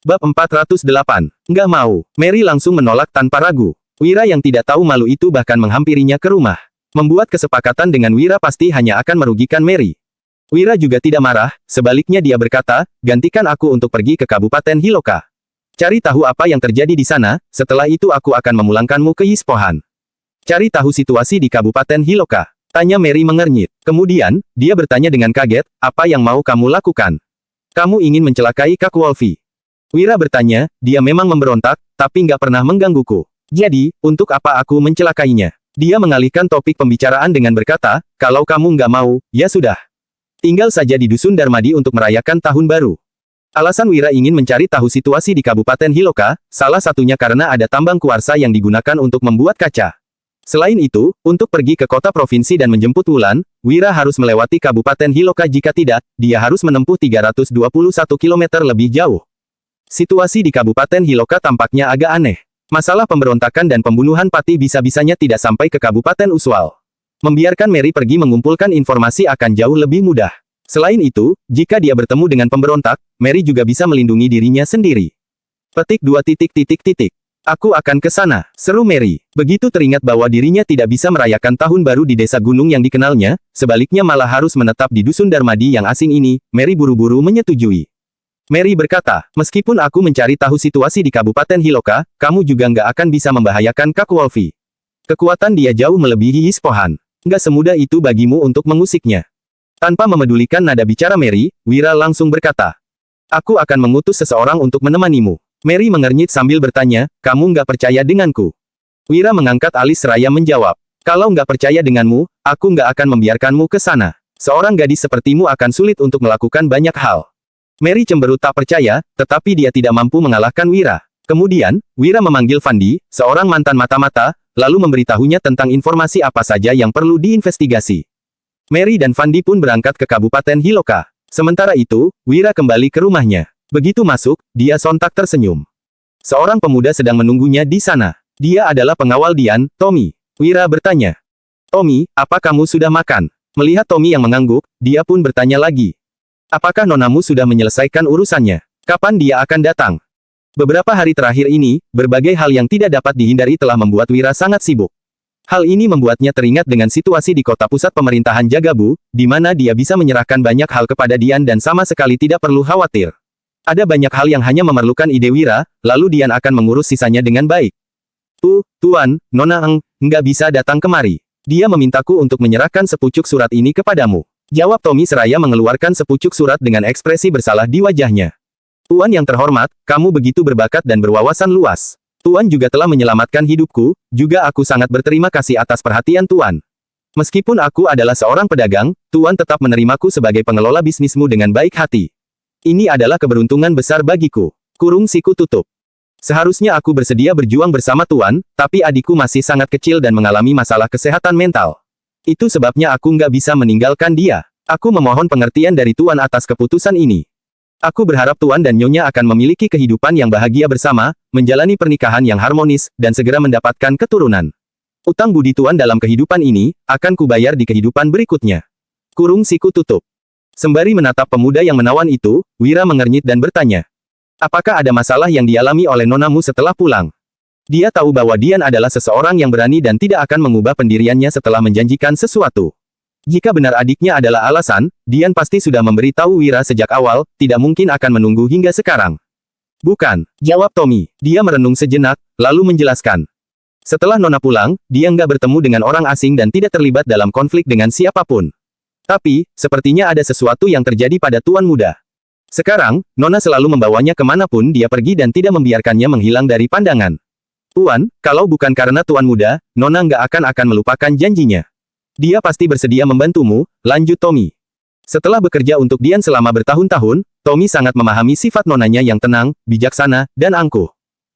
Bab 408. Nggak mau. Mary langsung menolak tanpa ragu. Wira yang tidak tahu malu itu bahkan menghampirinya ke rumah. Membuat kesepakatan dengan Wira pasti hanya akan merugikan Mary. Wira juga tidak marah, sebaliknya dia berkata, gantikan aku untuk pergi ke Kabupaten Hiloka. Cari tahu apa yang terjadi di sana, setelah itu aku akan memulangkanmu ke Yispohan. Cari tahu situasi di Kabupaten Hiloka. Tanya Mary mengernyit. Kemudian, dia bertanya dengan kaget, apa yang mau kamu lakukan? Kamu ingin mencelakai Kak Wolfie? Wira bertanya, dia memang memberontak, tapi nggak pernah menggangguku. Jadi, untuk apa aku mencelakainya? Dia mengalihkan topik pembicaraan dengan berkata, kalau kamu nggak mau, ya sudah. Tinggal saja di Dusun Darmadi untuk merayakan Tahun Baru. Alasan Wira ingin mencari tahu situasi di Kabupaten Hiloka, salah satunya karena ada tambang kuarsa yang digunakan untuk membuat kaca. Selain itu, untuk pergi ke kota provinsi dan menjemput Wulan, Wira harus melewati Kabupaten Hiloka, jika tidak, dia harus menempuh 321 km lebih jauh. Situasi di Kabupaten Hiloka tampaknya agak aneh. Masalah pemberontakan dan pembunuhan Pati bisa-bisanya tidak sampai ke Kabupaten Uswal. Membiarkan Mary pergi mengumpulkan informasi akan jauh lebih mudah. Selain itu, jika dia bertemu dengan pemberontak, Mary juga bisa melindungi dirinya sendiri. Petik 2. Aku akan ke sana, seru Mary. Begitu teringat bahwa dirinya tidak bisa merayakan Tahun Baru di desa gunung yang dikenalnya, sebaliknya malah harus menetap di Dusun Darmadi yang asing ini, Mary buru-buru menyetujui. Mary berkata, meskipun aku mencari tahu situasi di Kabupaten Hiloka, kamu juga nggak akan bisa membahayakan Kak Wolfie. Kekuatan dia jauh melebihi Yispohan. Nggak semudah itu bagimu untuk mengusiknya. Tanpa memedulikan nada bicara Mary, Wira langsung berkata, aku akan mengutus seseorang untuk menemanimu. Mary mengernyit sambil bertanya, kamu nggak percaya denganku? Wira mengangkat alis seraya menjawab, kalau nggak percaya denganmu, aku nggak akan membiarkanmu ke sana. Seorang gadis sepertimu akan sulit untuk melakukan banyak hal. Mary cemberut tak percaya, tetapi dia tidak mampu mengalahkan Wira. Kemudian, Wira memanggil Fandi, seorang mantan mata-mata, lalu memberitahunya tentang informasi apa saja yang perlu diinvestigasi. Mary dan Fandi pun berangkat ke Kabupaten Hiloka. Sementara itu, Wira kembali ke rumahnya. Begitu masuk, dia sontak tersenyum. Seorang pemuda sedang menunggunya di sana. Dia adalah pengawal Dian, Tommy. Wira bertanya, Tommy, apa kamu sudah makan? Melihat Tommy yang mengangguk, dia pun bertanya lagi. Apakah nonamu sudah menyelesaikan urusannya? Kapan dia akan datang? Beberapa hari terakhir ini, berbagai hal yang tidak dapat dihindari telah membuat Wira sangat sibuk. Hal ini membuatnya teringat dengan situasi di kota pusat pemerintahan Jagabu, di mana dia bisa menyerahkan banyak hal kepada Dian dan sama sekali tidak perlu khawatir. Ada banyak hal yang hanya memerlukan ide Wira, lalu Dian akan mengurus sisanya dengan baik. Tuan, Nona nggak bisa datang kemari. Dia memintaku untuk menyerahkan sepucuk surat ini kepadamu. Jawab Tommy seraya mengeluarkan sepucuk surat dengan ekspresi bersalah di wajahnya. Tuan yang terhormat, kamu begitu berbakat dan berwawasan luas. Tuan juga telah menyelamatkan hidupku, juga aku sangat berterima kasih atas perhatian Tuan. Meskipun aku adalah seorang pedagang, Tuan tetap menerimaku sebagai pengelola bisnismu dengan baik hati. Ini adalah keberuntungan besar bagiku. Kurung siku tutup. Seharusnya aku bersedia berjuang bersama Tuan, tapi adikku masih sangat kecil dan mengalami masalah kesehatan mental. Itu sebabnya aku nggak bisa meninggalkan dia. Aku memohon pengertian dari Tuan atas keputusan ini. Aku berharap Tuan dan Nyonya akan memiliki kehidupan yang bahagia bersama, menjalani pernikahan yang harmonis, dan segera mendapatkan keturunan. Utang budi Tuan dalam kehidupan ini, akan kubayar di kehidupan berikutnya. Kurung siku tutup. Sembari menatap pemuda yang menawan itu, Wira mengernyit dan bertanya. Apakah ada masalah yang dialami oleh nonamu setelah pulang? Dia tahu bahwa Dian adalah seseorang yang berani dan tidak akan mengubah pendiriannya setelah menjanjikan sesuatu. Jika benar adiknya adalah alasan, Dian pasti sudah memberitahu Wira sejak awal, tidak mungkin akan menunggu hingga sekarang. Bukan, jawab Tommy. Dia merenung sejenak, lalu menjelaskan. Setelah Nona pulang, dia nggak bertemu dengan orang asing dan tidak terlibat dalam konflik dengan siapapun. Tapi, sepertinya ada sesuatu yang terjadi pada Tuan Muda. Sekarang, Nona selalu membawanya kemanapun dia pergi dan tidak membiarkannya menghilang dari pandangan. Tuan, kalau bukan karena Tuan Muda, Nona nggak akan melupakan janjinya. Dia pasti bersedia membantumu, lanjut Tommy. Setelah bekerja untuk Dian selama bertahun-tahun, Tommy sangat memahami sifat nonanya yang tenang, bijaksana, dan angkuh.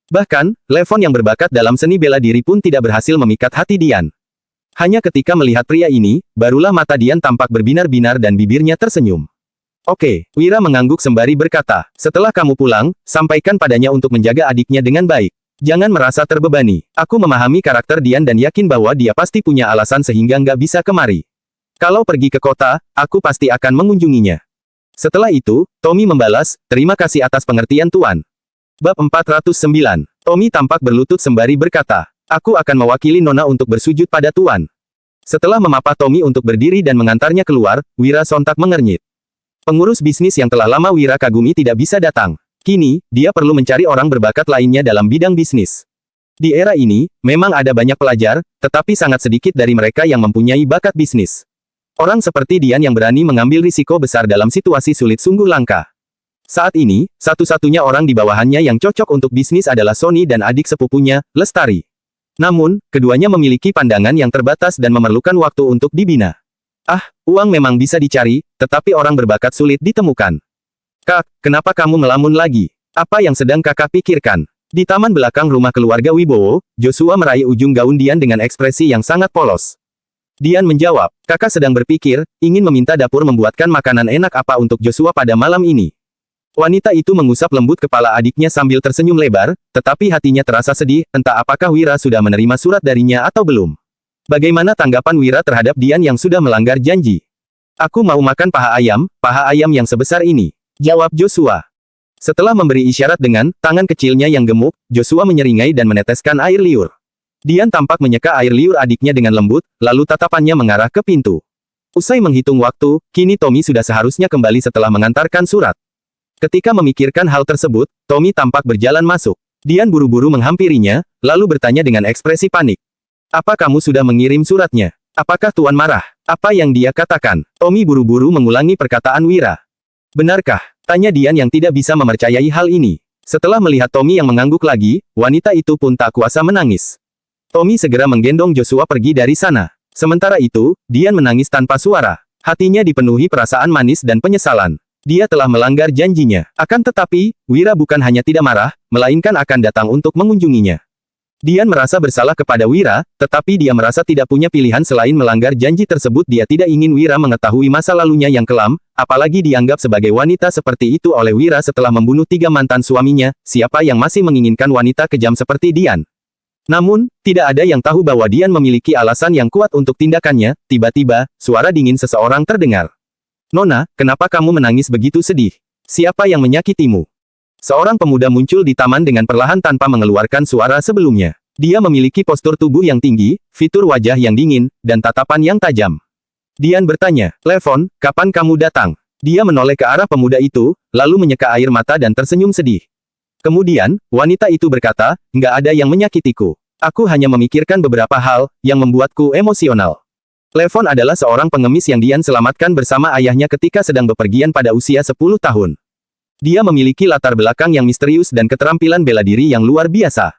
Bahkan, Levon yang berbakat dalam seni bela diri pun tidak berhasil memikat hati Dian. Hanya ketika melihat pria ini, barulah mata Dian tampak berbinar-binar dan bibirnya tersenyum. Oke, Wira mengangguk sembari berkata, setelah kamu pulang, sampaikan padanya untuk menjaga adiknya dengan baik. Jangan merasa terbebani. Aku memahami karakter Dian dan yakin bahwa dia pasti punya alasan sehingga nggak bisa kemari. Kalau pergi ke kota, aku pasti akan mengunjunginya. Setelah itu, Tommy membalas, terima kasih atas pengertian Tuan. Bab 409. Tommy tampak berlutut sembari berkata, "Aku akan mewakili Nona untuk bersujud pada Tuan." Setelah memapah Tommy untuk berdiri dan mengantarnya keluar, Wira sontak mengernyit. Pengurus bisnis yang telah lama Wira kagumi tidak bisa datang. Kini, dia perlu mencari orang berbakat lainnya dalam bidang bisnis. Di era ini, memang ada banyak pelajar, tetapi sangat sedikit dari mereka yang mempunyai bakat bisnis. Orang seperti Dian yang berani mengambil risiko besar dalam situasi sulit sungguh langka. Saat ini, satu-satunya orang di bawahannya yang cocok untuk bisnis adalah Sony dan adik sepupunya, Lestari. Namun, keduanya memiliki pandangan yang terbatas dan memerlukan waktu untuk dibina. Uang memang bisa dicari, tetapi orang berbakat sulit ditemukan. Kak, kenapa kamu melamun lagi? Apa yang sedang kakak pikirkan? Di taman belakang rumah keluarga Wibowo, Joshua meraih ujung gaun Dian dengan ekspresi yang sangat polos. Dian menjawab, kakak sedang berpikir, ingin meminta dapur membuatkan makanan enak apa untuk Joshua pada malam ini. Wanita itu mengusap lembut kepala adiknya sambil tersenyum lebar, tetapi hatinya terasa sedih, entah apakah Wira sudah menerima surat darinya atau belum. Bagaimana tanggapan Wira terhadap Dian yang sudah melanggar janji? Aku mau makan paha ayam yang sebesar ini, jawab Joshua. Setelah memberi isyarat dengan tangan kecilnya yang gemuk, Joshua menyeringai dan meneteskan air liur. Dian tampak menyeka air liur adiknya dengan lembut, lalu tatapannya mengarah ke pintu. Usai menghitung waktu, kini Tommy sudah seharusnya kembali setelah mengantarkan surat. Ketika memikirkan hal tersebut, Tommy tampak berjalan masuk. Dian buru-buru menghampirinya, lalu bertanya dengan ekspresi panik. Apa kamu sudah mengirim suratnya? Apakah Tuan marah? Apa yang dia katakan? Tommy buru-buru mengulangi perkataan Wira. Benarkah? Tanya Dian yang tidak bisa mempercayai hal ini. Setelah melihat Tommy yang mengangguk lagi, wanita itu pun tak kuasa menangis. Tommy segera menggendong Joshua pergi dari sana. Sementara itu, Dian menangis tanpa suara. Hatinya dipenuhi perasaan manis dan penyesalan. Dia telah melanggar janjinya. Akan tetapi, Wira bukan hanya tidak marah, melainkan akan datang untuk mengunjunginya. Dian merasa bersalah kepada Wira, tetapi dia merasa tidak punya pilihan selain melanggar janji tersebut. Dia tidak ingin Wira mengetahui masa lalunya yang kelam, apalagi dianggap sebagai wanita seperti itu oleh Wira setelah membunuh 3 mantan suaminya. Siapa yang masih menginginkan wanita kejam seperti Dian? Namun, tidak ada yang tahu bahwa Dian memiliki alasan yang kuat untuk tindakannya. Tiba-tiba, suara dingin seseorang terdengar. Nona, kenapa kamu menangis begitu sedih? Siapa yang menyakitimu? Seorang pemuda muncul di taman dengan perlahan tanpa mengeluarkan suara sebelumnya. Dia memiliki postur tubuh yang tinggi, fitur wajah yang dingin, dan tatapan yang tajam. Dian bertanya, Levon, kapan kamu datang? Dia menoleh ke arah pemuda itu, lalu menyeka air mata dan tersenyum sedih. Kemudian, wanita itu berkata, nggak ada yang menyakitiku. Aku hanya memikirkan beberapa hal, yang membuatku emosional. Levon adalah seorang pengemis yang Dian selamatkan bersama ayahnya ketika sedang bepergian pada usia 10 tahun. Dia memiliki latar belakang yang misterius dan keterampilan bela diri yang luar biasa.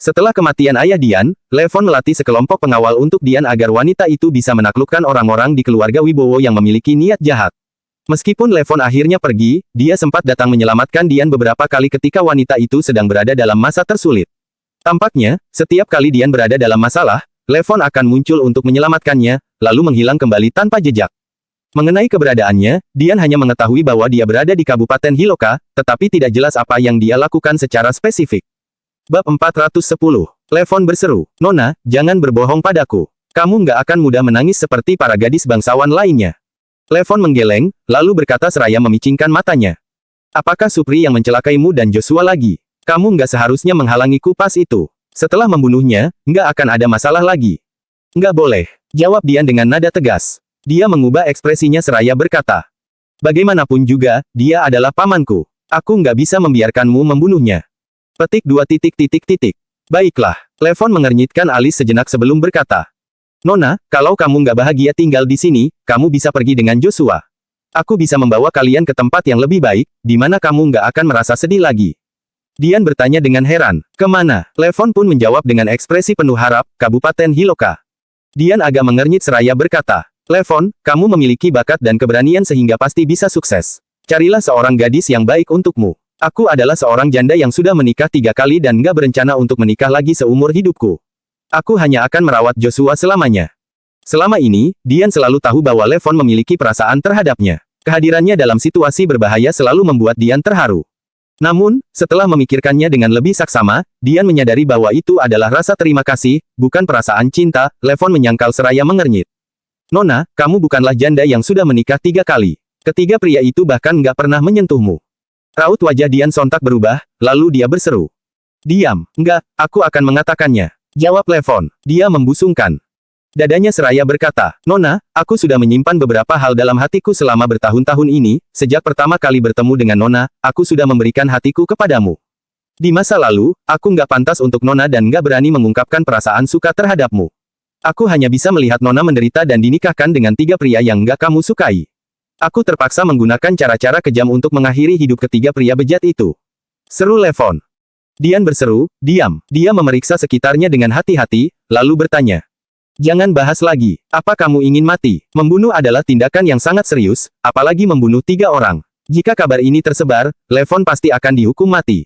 Setelah kematian ayah Dian, Levon melatih sekelompok pengawal untuk Dian agar wanita itu bisa menaklukkan orang-orang di keluarga Wibowo yang memiliki niat jahat. Meskipun Levon akhirnya pergi, dia sempat datang menyelamatkan Dian beberapa kali ketika wanita itu sedang berada dalam masa tersulit. Tampaknya, setiap kali Dian berada dalam masalah, Levon akan muncul untuk menyelamatkannya, lalu menghilang kembali tanpa jejak. Mengenai keberadaannya, Dian hanya mengetahui bahwa dia berada di Kabupaten Hiloka, tetapi tidak jelas apa yang dia lakukan secara spesifik. Bab 410. Levon berseru, Nona, jangan berbohong padaku. Kamu nggak akan mudah menangis seperti para gadis bangsawan lainnya. Levon menggeleng, lalu berkata seraya memicingkan matanya. Apakah Supri yang mencelakaimu dan Joshua lagi? Kamu nggak seharusnya menghalangiku pas itu. Setelah membunuhnya, nggak akan ada masalah lagi. Nggak boleh, jawab Dian dengan nada tegas. Dia mengubah ekspresinya seraya berkata. Bagaimanapun juga, dia adalah pamanku. Aku nggak bisa membiarkanmu membunuhnya. Petik 2. Baiklah, Levon mengernyitkan alis sejenak sebelum berkata. Nona, kalau kamu nggak bahagia tinggal di sini, kamu bisa pergi dengan Joshua. Aku bisa membawa kalian ke tempat yang lebih baik, di mana kamu nggak akan merasa sedih lagi. Dian bertanya dengan heran, kemana? Levon pun menjawab dengan ekspresi penuh harap, Kabupaten Hiloka. Dian agak mengernyit seraya berkata, Levon, kamu memiliki bakat dan keberanian sehingga pasti bisa sukses. Carilah seorang gadis yang baik untukmu. Aku adalah seorang janda yang sudah menikah 3 kali dan nggak berencana untuk menikah lagi seumur hidupku. Aku hanya akan merawat Joshua selamanya. Selama ini, Dian selalu tahu bahwa Levon memiliki perasaan terhadapnya. Kehadirannya dalam situasi berbahaya selalu membuat Dian terharu. Namun, setelah memikirkannya dengan lebih saksama, Dian menyadari bahwa itu adalah rasa terima kasih, bukan perasaan cinta. Levon menyangkal seraya mengernyit. Nona, kamu bukanlah janda yang sudah menikah 3 kali. Ketiga pria itu bahkan nggak pernah menyentuhmu. Raut wajah Dian sontak berubah, lalu dia berseru. Diam, enggak, aku akan mengatakannya. Jawab Levon. Dia membusungkan. Dadanya seraya berkata, Nona, aku sudah menyimpan beberapa hal dalam hatiku selama bertahun-tahun ini, sejak pertama kali bertemu dengan Nona, aku sudah memberikan hatiku kepadamu. Di masa lalu, aku nggak pantas untuk Nona dan nggak berani mengungkapkan perasaan suka terhadapmu. Aku hanya bisa melihat Nona menderita dan dinikahkan dengan 3 pria yang nggak kamu sukai. Aku terpaksa menggunakan cara-cara kejam untuk mengakhiri hidup ketiga pria bejat itu. Seru Levon. Dian berseru, diam. Dia memeriksa sekitarnya dengan hati-hati, lalu bertanya. Jangan bahas lagi. Apa kamu ingin mati? Membunuh adalah tindakan yang sangat serius, apalagi membunuh 3 orang. Jika kabar ini tersebar, Levon pasti akan dihukum mati.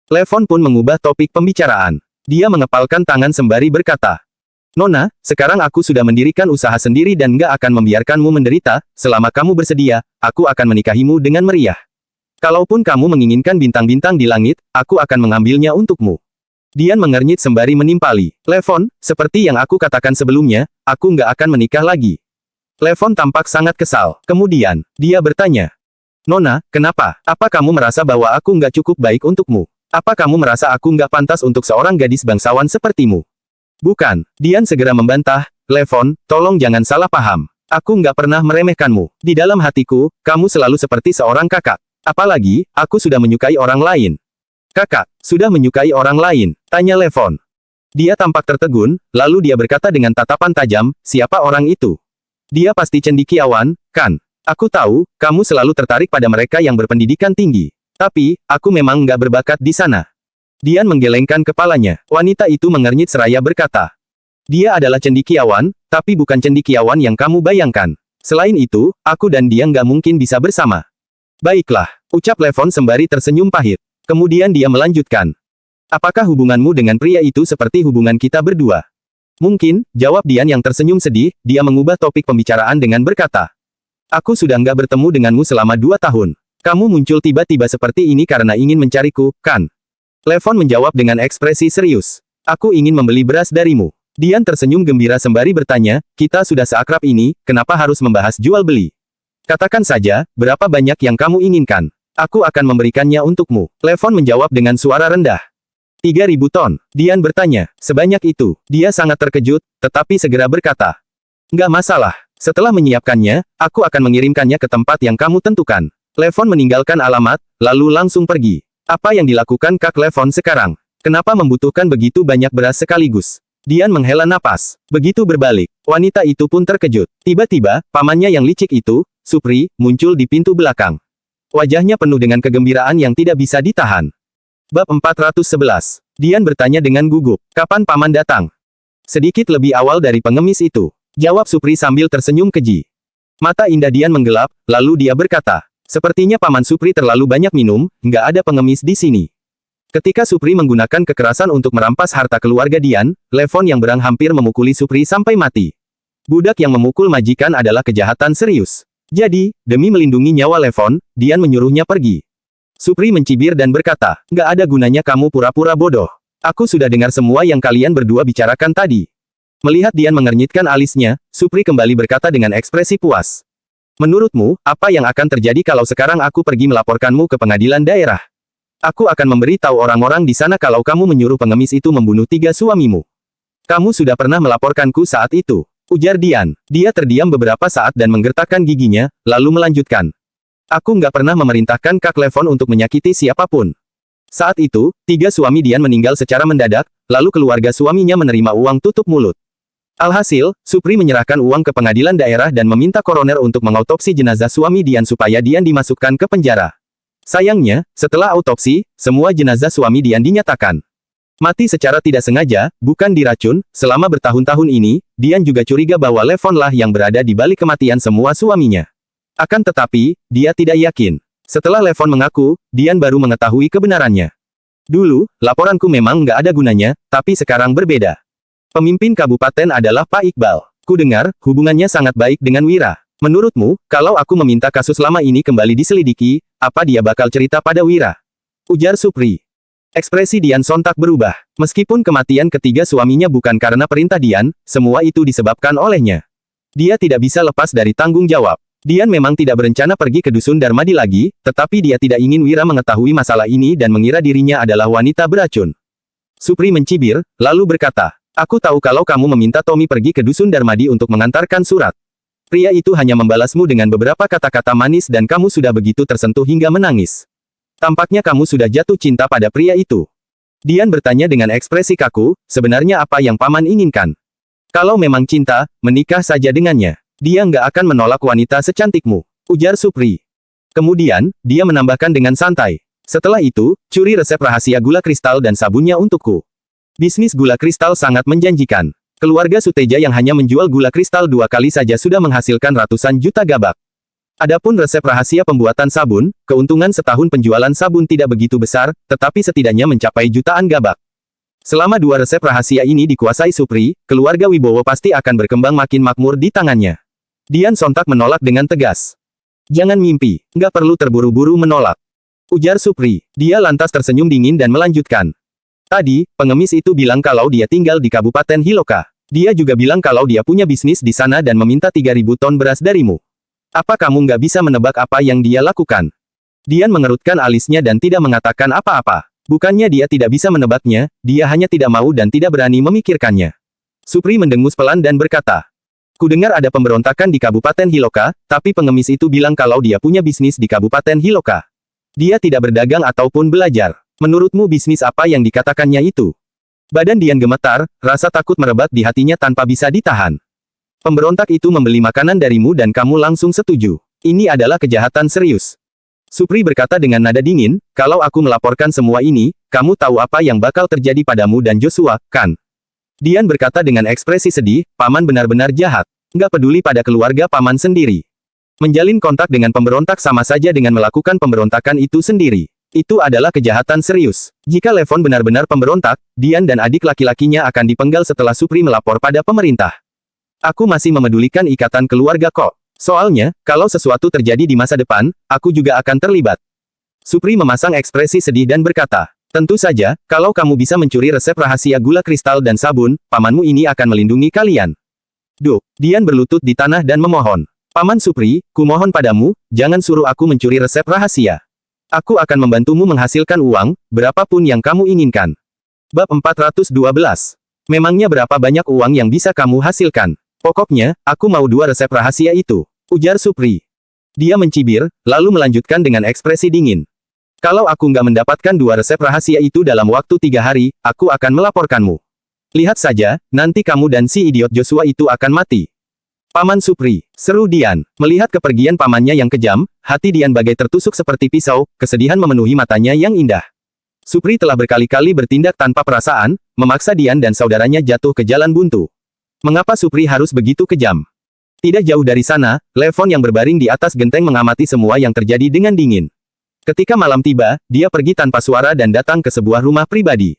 Levon pun mengubah topik pembicaraan. Dia mengepalkan tangan sembari berkata. Nona, sekarang aku sudah mendirikan usaha sendiri dan nggak akan membiarkanmu menderita, selama kamu bersedia, aku akan menikahimu dengan meriah. Kalaupun kamu menginginkan bintang-bintang di langit, aku akan mengambilnya untukmu. Dian mengernyit sembari menimpali. Levon, seperti yang aku katakan sebelumnya, aku nggak akan menikah lagi. Levon tampak sangat kesal. Kemudian, dia bertanya. Nona, kenapa? Apa kamu merasa bahwa aku nggak cukup baik untukmu? Apa kamu merasa aku nggak pantas untuk seorang gadis bangsawan sepertimu? Bukan. Dian segera membantah. Levon, tolong jangan salah paham. Aku nggak pernah meremehkanmu. Di dalam hatiku, kamu selalu seperti seorang kakak. Apalagi, aku sudah menyukai orang lain. Kakak, sudah menyukai orang lain? Tanya Levon. Dia tampak tertegun, lalu dia berkata dengan tatapan tajam, siapa orang itu? Dia pasti cendekiawan, kan? Aku tahu, kamu selalu tertarik pada mereka yang berpendidikan tinggi. Tapi, aku memang nggak berbakat di sana. Dian menggelengkan kepalanya. Wanita itu mengernyit seraya berkata. Dia adalah cendekiawan, tapi bukan cendekiawan yang kamu bayangkan. Selain itu, aku dan dia nggak mungkin bisa bersama. Baiklah, ucap Levon sembari tersenyum pahit. Kemudian dia melanjutkan. Apakah hubunganmu dengan pria itu seperti hubungan kita berdua? Mungkin, jawab Dian yang tersenyum sedih, dia mengubah topik pembicaraan dengan berkata. Aku sudah nggak bertemu denganmu selama 2 tahun. Kamu muncul tiba-tiba seperti ini karena ingin mencariku, kan? Levon menjawab dengan ekspresi serius. Aku ingin membeli beras darimu. Dian tersenyum gembira sembari bertanya, kita sudah seakrab ini, kenapa harus membahas jual beli? Katakan saja, berapa banyak yang kamu inginkan? Aku akan memberikannya untukmu. Levon menjawab dengan suara rendah. 3.000 ton. Dian bertanya, sebanyak itu. Dia sangat terkejut, tetapi segera berkata. Nggak masalah. Setelah menyiapkannya, aku akan mengirimkannya ke tempat yang kamu tentukan. Levon meninggalkan alamat, lalu langsung pergi. Apa yang dilakukan Kak Levon sekarang? Kenapa membutuhkan begitu banyak beras sekaligus? Dian menghela napas. Begitu berbalik, wanita itu pun terkejut. Tiba-tiba, pamannya yang licik itu, Supri, muncul di pintu belakang. Wajahnya penuh dengan kegembiraan yang tidak bisa ditahan. Bab 411. Dian bertanya dengan gugup. Kapan paman datang? Sedikit lebih awal dari pengemis itu. Jawab Supri sambil tersenyum keji. Mata indah Dian menggelap, lalu dia berkata. Sepertinya paman Supri terlalu banyak minum, nggak ada pengemis di sini. Ketika Supri menggunakan kekerasan untuk merampas harta keluarga Dian, Levon yang berang hampir memukuli Supri sampai mati. Budak yang memukul majikan adalah kejahatan serius. Jadi, demi melindungi nyawa Levon, Dian menyuruhnya pergi. Supri mencibir dan berkata, nggak ada gunanya kamu pura-pura bodoh. Aku sudah dengar semua yang kalian berdua bicarakan tadi. Melihat Dian mengernyitkan alisnya, Supri kembali berkata dengan ekspresi puas. Menurutmu, apa yang akan terjadi kalau sekarang aku pergi melaporkanmu ke pengadilan daerah? Aku akan memberitahu orang-orang di sana kalau kamu menyuruh pengemis itu membunuh 3 suamimu. Kamu sudah pernah melaporkanku saat itu. Ujar Dian. Dia terdiam beberapa saat dan menggertakkan giginya, lalu melanjutkan. Aku nggak pernah memerintahkan Kak Levon untuk menyakiti siapapun. Saat itu, 3 suami Dian meninggal secara mendadak, lalu keluarga suaminya menerima uang tutup mulut. Alhasil, Supri menyerahkan uang ke pengadilan daerah dan meminta koroner untuk mengautopsi jenazah suami Dian supaya Dian dimasukkan ke penjara. Sayangnya, setelah autopsi, semua jenazah suami Dian dinyatakan mati secara tidak sengaja, bukan diracun. Selama bertahun-tahun ini, Dian juga curiga bahwa Levon lah yang berada di balik kematian semua suaminya. Akan tetapi, dia tidak yakin. Setelah Levon mengaku, Dian baru mengetahui kebenarannya. Dulu, laporanku memang nggak ada gunanya, tapi sekarang berbeda. Pemimpin kabupaten adalah Pak Iqbal. Ku dengar, hubungannya sangat baik dengan Wira. Menurutmu, kalau aku meminta kasus lama ini kembali diselidiki, apa dia bakal cerita pada Wira? Ujar Supri. Ekspresi Dian sontak berubah. Meskipun kematian ketiga suaminya bukan karena perintah Dian, semua itu disebabkan olehnya. Dia tidak bisa lepas dari tanggung jawab. Dian memang tidak berencana pergi ke dusun Darmadi lagi, tetapi dia tidak ingin Wira mengetahui masalah ini dan mengira dirinya adalah wanita beracun. Supri mencibir, lalu berkata, "Aku tahu kalau kamu meminta Tommy pergi ke dusun Darmadi untuk mengantarkan surat. Pria itu hanya membalasmu dengan beberapa kata-kata manis dan kamu sudah begitu tersentuh hingga menangis. Tampaknya kamu sudah jatuh cinta pada pria itu." Dian bertanya dengan ekspresi kaku, "Sebenarnya apa yang Paman inginkan? Kalau memang cinta, menikah saja dengannya. Dia nggak akan menolak wanita secantikmu," ujar Supri. Kemudian, dia menambahkan dengan santai. "Setelah itu, curi resep rahasia gula kristal dan sabunnya untukku." Bisnis gula kristal sangat menjanjikan. Keluarga Suteja yang hanya menjual gula kristal 2 kali saja sudah menghasilkan ratusan juta gabak. Adapun resep rahasia pembuatan sabun, keuntungan setahun penjualan sabun tidak begitu besar, tetapi setidaknya mencapai jutaan gabak. Selama 2 resep rahasia ini dikuasai Supri, keluarga Wibowo pasti akan berkembang makin makmur di tangannya. Dian sontak menolak dengan tegas. "Jangan mimpi, nggak perlu terburu-buru menolak," ujar Supri. Dia lantas tersenyum dingin dan melanjutkan. "Tadi, pengemis itu bilang kalau dia tinggal di Kabupaten Hiloka. Dia juga bilang kalau dia punya bisnis di sana dan meminta 3.000 ton beras darimu. Apa kamu nggak bisa menebak apa yang dia lakukan?" Dian mengerutkan alisnya dan tidak mengatakan apa-apa. Bukannya dia tidak bisa menebaknya, dia hanya tidak mau dan tidak berani memikirkannya. Supri mendengus pelan dan berkata, "Kudengar ada pemberontakan di Kabupaten Hiloka, tapi pengemis itu bilang kalau dia punya bisnis di Kabupaten Hiloka. Dia tidak berdagang ataupun belajar. Menurutmu bisnis apa yang dikatakannya itu?" Badan Dian gemetar, rasa takut merebak di hatinya tanpa bisa ditahan. "Pemberontak itu membeli makanan darimu dan kamu langsung setuju. Ini adalah kejahatan serius." Supri berkata dengan nada dingin, "Kalau aku melaporkan semua ini, kamu tahu apa yang bakal terjadi padamu dan Joshua, kan?" Dian berkata dengan ekspresi sedih, "Paman benar-benar jahat. Nggak peduli pada keluarga Paman sendiri. Menjalin kontak dengan pemberontak sama saja dengan melakukan pemberontakan itu sendiri. Itu adalah kejahatan serius. Jika Levon benar-benar pemberontak, Dian dan adik laki-lakinya akan dipenggal setelah Supri melapor pada pemerintah. Aku masih memedulikan ikatan keluarga kok. Soalnya, kalau sesuatu terjadi di masa depan, aku juga akan terlibat." Supri memasang ekspresi sedih dan berkata, "Tentu saja, kalau kamu bisa mencuri resep rahasia gula kristal dan sabun, pamanmu ini akan melindungi kalian." Duh, Dian berlutut di tanah dan memohon. "Paman Supri, kumohon padamu, jangan suruh aku mencuri resep rahasia. Aku akan membantumu menghasilkan uang, berapapun yang kamu inginkan." Bab 412. Memangnya berapa banyak uang yang bisa kamu hasilkan? Pokoknya, aku mau 2 resep rahasia itu, ujar Supri. Dia mencibir, lalu melanjutkan dengan ekspresi dingin. "Kalau aku nggak mendapatkan 2 resep rahasia itu dalam waktu 3 hari, aku akan melaporkanmu. Lihat saja, nanti kamu dan si idiot Joshua itu akan mati." "Paman Supri," seru Dian. Melihat kepergian pamannya yang kejam, hati Dian bagai tertusuk seperti pisau, kesedihan memenuhi matanya yang indah. Supri telah berkali-kali bertindak tanpa perasaan, memaksa Dian dan saudaranya jatuh ke jalan buntu. Mengapa Supri harus begitu kejam? Tidak jauh dari sana, Levon yang berbaring di atas genteng mengamati semua yang terjadi dengan dingin. Ketika malam tiba, dia pergi tanpa suara dan datang ke sebuah rumah pribadi.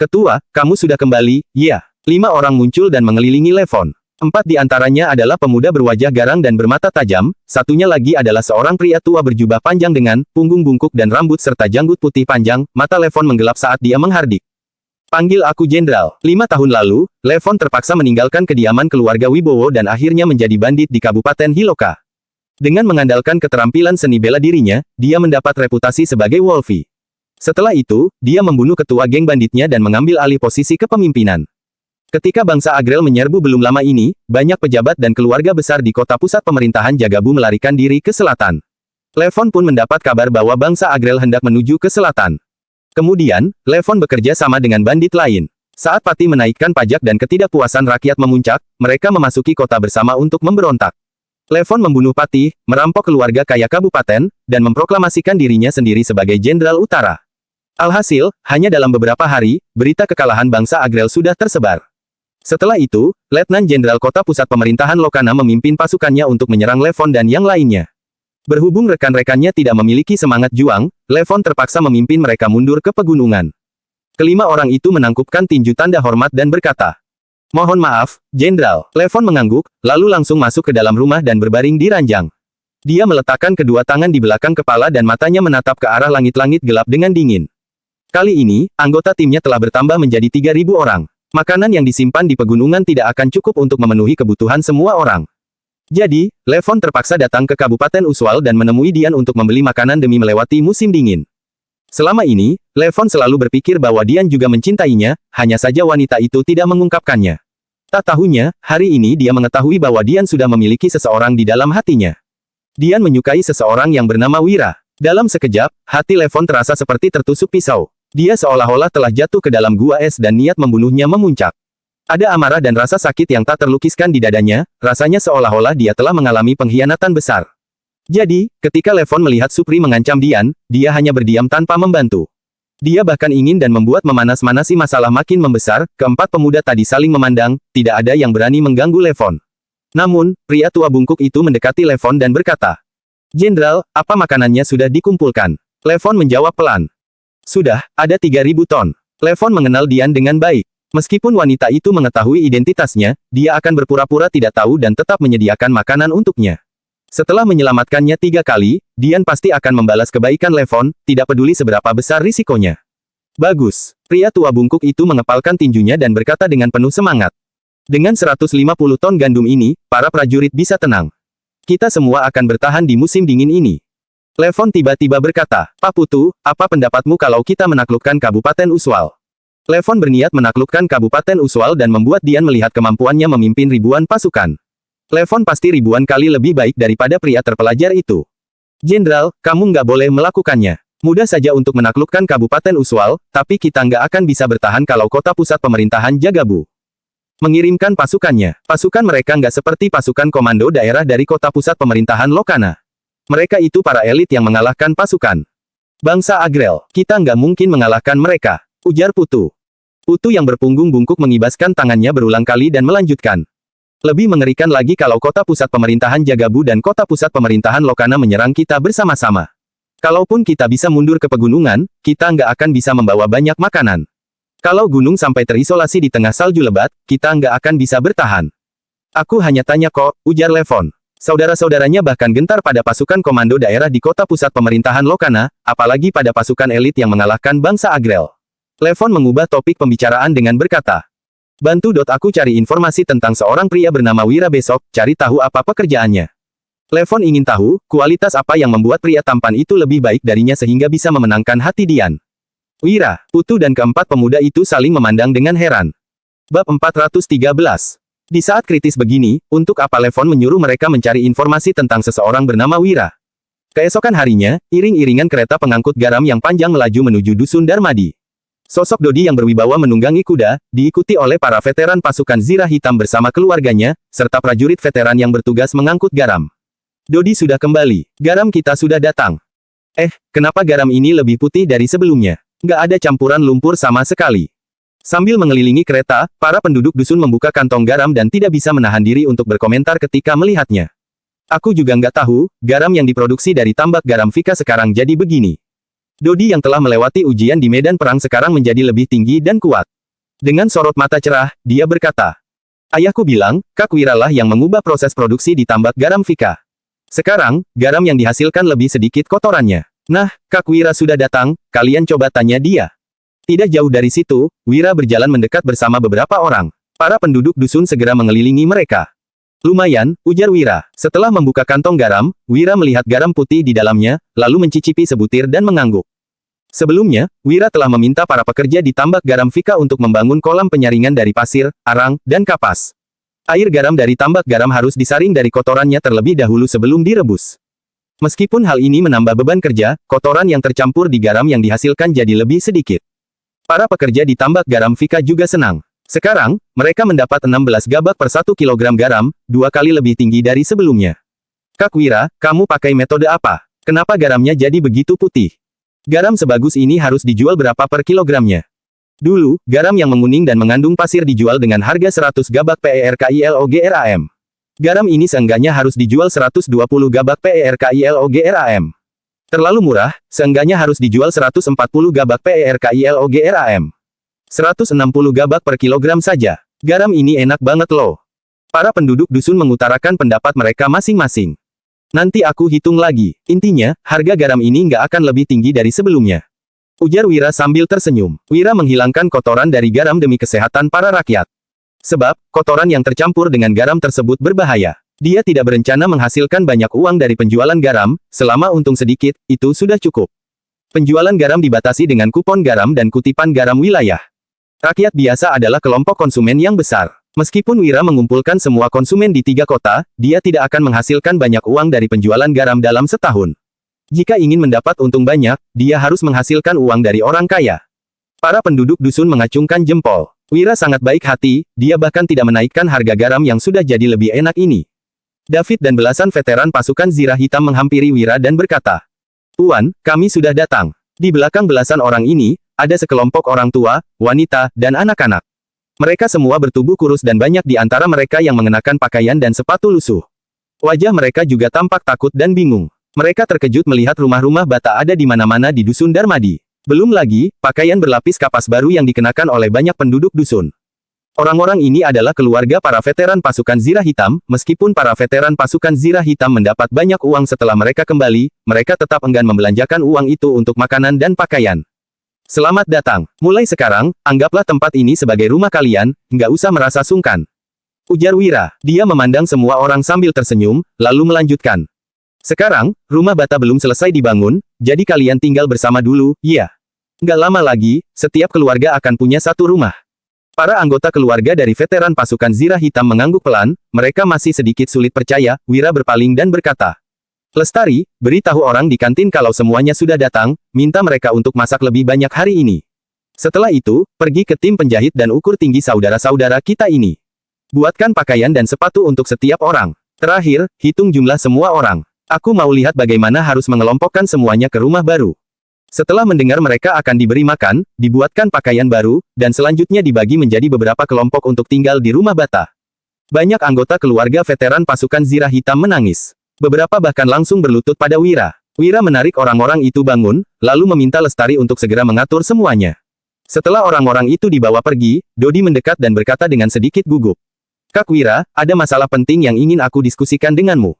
"Ketua, kamu sudah kembali?" "Ya." 5 orang muncul dan mengelilingi Levon. 4 di antaranya adalah pemuda berwajah garang dan bermata tajam, satunya lagi adalah seorang pria tua berjubah panjang dengan punggung bungkuk dan rambut serta janggut putih panjang. Mata Levon menggelap saat dia menghardik. "Panggil aku Jenderal." 5 tahun lalu, Levon terpaksa meninggalkan kediaman keluarga Wibowo dan akhirnya menjadi bandit di Kabupaten Hiloka. Dengan mengandalkan keterampilan seni bela dirinya, dia mendapat reputasi sebagai Wolfie. Setelah itu, dia membunuh ketua geng banditnya dan mengambil alih posisi kepemimpinan. Ketika bangsa Agrel menyerbu belum lama ini, banyak pejabat dan keluarga besar di kota pusat pemerintahan Jagabu melarikan diri ke selatan. Levon pun mendapat kabar bahwa bangsa Agrel hendak menuju ke selatan. Kemudian, Levon bekerja sama dengan bandit lain. Saat Pati menaikkan pajak dan ketidakpuasan rakyat memuncak, mereka memasuki kota bersama untuk memberontak. Levon membunuh Pati, merampok keluarga kaya kabupaten, dan memproklamasikan dirinya sendiri sebagai Jenderal Utara. Alhasil, hanya dalam beberapa hari, berita kekalahan bangsa Agrel sudah tersebar. Setelah itu, Letnan Jenderal Kota Pusat Pemerintahan Lokana memimpin pasukannya untuk menyerang Levon dan yang lainnya. Berhubung rekan-rekannya tidak memiliki semangat juang, Levon terpaksa memimpin mereka mundur ke pegunungan. Kelima orang itu menangkupkan tinju tanda hormat dan berkata, "Mohon maaf, Jenderal." Levon mengangguk, lalu langsung masuk ke dalam rumah dan berbaring di ranjang. Dia meletakkan kedua tangan di belakang kepala dan matanya menatap ke arah langit-langit gelap dengan dingin. Kali ini, anggota timnya telah bertambah menjadi 3.000 orang. Makanan yang disimpan di pegunungan tidak akan cukup untuk memenuhi kebutuhan semua orang. Jadi, Levon terpaksa datang ke Kabupaten Uswal dan menemui Dian untuk membeli makanan demi melewati musim dingin. Selama ini, Levon selalu berpikir bahwa Dian juga mencintainya, hanya saja wanita itu tidak mengungkapkannya. Tak tahunya, hari ini dia mengetahui bahwa Dian sudah memiliki seseorang di dalam hatinya. Dian menyukai seseorang yang bernama Wira. Dalam sekejap, hati Levon terasa seperti tertusuk pisau. Dia seolah-olah telah jatuh ke dalam gua es dan niat membunuhnya memuncak. Ada amarah dan rasa sakit yang tak terlukiskan di dadanya, rasanya seolah-olah dia telah mengalami pengkhianatan besar. Jadi, ketika Levon melihat Supri mengancam Dian, dia hanya berdiam tanpa membantu. Dia bahkan ingin dan membuat memanas-manasi masalah makin membesar, keempat pemuda tadi saling memandang, tidak ada yang berani mengganggu Levon. Namun, pria tua bungkuk itu mendekati Levon dan berkata, "Jenderal, apa makanannya sudah dikumpulkan?" Levon menjawab pelan. "Sudah, ada 3.000 ton." Levon mengenal Dian dengan baik. Meskipun wanita itu mengetahui identitasnya, dia akan berpura-pura tidak tahu dan tetap menyediakan makanan untuknya. Setelah menyelamatkannya 3 kali, Dian pasti akan membalas kebaikan Levon, tidak peduli seberapa besar risikonya. "Bagus." Pria tua bungkuk itu mengepalkan tinjunya dan berkata dengan penuh semangat. "Dengan 150 ton gandum ini, para prajurit bisa tenang. Kita semua akan bertahan di musim dingin ini." Levon tiba-tiba berkata, "Pak Putu, apa pendapatmu kalau kita menaklukkan Kabupaten Uswal?" Levon berniat menaklukkan Kabupaten Uswal dan membuat Dian melihat kemampuannya memimpin ribuan pasukan. Levon pasti ribuan kali lebih baik daripada pria terpelajar itu. "Jenderal, kamu nggak boleh melakukannya. Mudah saja untuk menaklukkan Kabupaten Uswal, tapi kita nggak akan bisa bertahan kalau kota pusat pemerintahan Jagabu mengirimkan pasukannya. Pasukan mereka nggak seperti pasukan komando daerah dari kota pusat pemerintahan Lokana. Mereka itu para elit yang mengalahkan pasukan bangsa Agrel. Kita nggak mungkin mengalahkan mereka," ujar Putu. Putu yang berpunggung bungkuk mengibaskan tangannya berulang kali dan melanjutkan. "Lebih mengerikan lagi kalau kota pusat pemerintahan Jagabu dan kota pusat pemerintahan Lokana menyerang kita bersama-sama. Kalaupun kita bisa mundur ke pegunungan, kita nggak akan bisa membawa banyak makanan. Kalau gunung sampai terisolasi di tengah salju lebat, kita nggak akan bisa bertahan." "Aku hanya tanya kok," ujar Levon. Saudara-saudaranya bahkan gentar pada pasukan komando daerah di kota pusat pemerintahan Lokana, apalagi pada pasukan elit yang mengalahkan bangsa Agrel. Levon mengubah topik pembicaraan dengan berkata, "Bantu aku cari informasi tentang seorang pria bernama Wira besok, cari tahu apa pekerjaannya." Levon ingin tahu, kualitas apa yang membuat pria tampan itu lebih baik darinya sehingga bisa memenangkan hati Dian. Wira, Putu dan keempat pemuda itu saling memandang dengan heran. Bab 413. Di saat kritis begini, untuk apa Levon menyuruh mereka mencari informasi tentang seseorang bernama Wira? Keesokan harinya, iring-iringan kereta pengangkut garam yang panjang melaju menuju Dusun Darmadi. Sosok Dodi yang berwibawa menunggangi kuda, diikuti oleh para veteran pasukan Zirah Hitam bersama keluarganya, serta prajurit veteran yang bertugas mengangkut garam. "Dodi sudah kembali. Garam kita sudah datang." Kenapa garam ini lebih putih dari sebelumnya? Nggak ada campuran lumpur sama sekali. Sambil mengelilingi kereta, para penduduk dusun membuka kantong garam dan tidak bisa menahan diri untuk berkomentar ketika melihatnya. "Aku juga nggak tahu, garam yang diproduksi dari tambak garam Vika sekarang jadi begini." Dodi yang telah melewati ujian di medan perang sekarang menjadi lebih tinggi dan kuat. Dengan sorot mata cerah, dia berkata, "Ayahku bilang, Kak Wira lah yang mengubah proses produksi di tambak garam Vika. Sekarang, garam yang dihasilkan lebih sedikit kotorannya. Nah, Kak Wira sudah datang, kalian coba tanya dia." Tidak jauh dari situ, Wira berjalan mendekat bersama beberapa orang. Para penduduk dusun segera mengelilingi mereka. "Lumayan," ujar Wira. Setelah membuka kantong garam, Wira melihat garam putih di dalamnya, lalu mencicipi sebutir dan mengangguk. Sebelumnya, Wira telah meminta para pekerja di tambak garam Vika untuk membangun kolam penyaringan dari pasir, arang, dan kapas. Air garam dari tambak garam harus disaring dari kotorannya terlebih dahulu sebelum direbus. Meskipun hal ini menambah beban kerja, kotoran yang tercampur di garam yang dihasilkan jadi lebih sedikit. Para pekerja di tambak garam Vika juga senang. Sekarang, mereka mendapat 16 gabak per 1 kilogram garam, 2 kali lebih tinggi dari sebelumnya. "Kak Wira, kamu pakai metode apa? Kenapa garamnya jadi begitu putih? Garam sebagus ini harus dijual berapa per kilogramnya?" Dulu, garam yang menguning dan mengandung pasir dijual dengan harga 100 gabak PERKILOGRAM. Garam ini seenggaknya harus dijual 120 gabak PERKILOGRAM. Terlalu murah, seenggaknya harus dijual 140 gabak PERKILOGRAM. 160 gabak per kilogram saja. Garam ini enak banget loh. Para penduduk dusun mengutarakan pendapat mereka masing-masing. "Nanti aku hitung lagi. Intinya, harga garam ini nggak akan lebih tinggi dari sebelumnya," ujar Wira sambil tersenyum. Wira menghilangkan kotoran dari garam demi kesehatan para rakyat. Sebab, kotoran yang tercampur dengan garam tersebut berbahaya. Dia tidak berencana menghasilkan banyak uang dari penjualan garam, selama untung sedikit, itu sudah cukup. Penjualan garam dibatasi dengan kupon garam dan kutipan garam wilayah. Rakyat biasa adalah kelompok konsumen yang besar. Meskipun Wira mengumpulkan semua konsumen di 3 kota, dia tidak akan menghasilkan banyak uang dari penjualan garam dalam setahun. Jika ingin mendapat untung banyak, dia harus menghasilkan uang dari orang kaya. Para penduduk dusun mengacungkan jempol. Wira sangat baik hati, dia bahkan tidak menaikkan harga garam yang sudah jadi lebih enak ini. David dan belasan veteran pasukan Zirah Hitam menghampiri Wira dan berkata, "Tuan, kami sudah datang." Di belakang belasan orang ini, ada sekelompok orang tua, wanita, dan anak-anak. Mereka semua bertubuh kurus dan banyak di antara mereka yang mengenakan pakaian dan sepatu lusuh. Wajah mereka juga tampak takut dan bingung. Mereka terkejut melihat rumah-rumah bata ada di mana-mana di dusun Darmadi. Belum lagi, pakaian berlapis kapas baru yang dikenakan oleh banyak penduduk dusun. Orang-orang ini adalah keluarga para veteran pasukan Zirah Hitam. Meskipun para veteran pasukan Zirah Hitam mendapat banyak uang setelah mereka kembali, mereka tetap enggan membelanjakan uang itu untuk makanan dan pakaian. "Selamat datang. Mulai sekarang, anggaplah tempat ini sebagai rumah kalian, nggak usah merasa sungkan," ujar Wira. Dia memandang semua orang sambil tersenyum, lalu melanjutkan. "Sekarang, rumah bata belum selesai dibangun, jadi kalian tinggal bersama dulu, ya. Nggak lama lagi, setiap keluarga akan punya satu rumah." Para anggota keluarga dari veteran pasukan Zirah Hitam mengangguk pelan, mereka masih sedikit sulit percaya. Wira berpaling dan berkata, "Lestari, beritahu orang di kantin kalau semuanya sudah datang, minta mereka untuk masak lebih banyak hari ini. Setelah itu, pergi ke tim penjahit dan ukur tinggi saudara-saudara kita ini. Buatkan pakaian dan sepatu untuk setiap orang. Terakhir, hitung jumlah semua orang. Aku mau lihat bagaimana harus mengelompokkan semuanya ke rumah baru." Setelah mendengar mereka akan diberi makan, dibuatkan pakaian baru, dan selanjutnya dibagi menjadi beberapa kelompok untuk tinggal di rumah bata. Banyak anggota keluarga veteran pasukan Zirah Hitam menangis. Beberapa bahkan langsung berlutut pada Wira. Wira menarik orang-orang itu bangun, lalu meminta Lestari untuk segera mengatur semuanya. Setelah orang-orang itu dibawa pergi, Dodi mendekat dan berkata dengan sedikit gugup, "Kak Wira, ada masalah penting yang ingin aku diskusikan denganmu."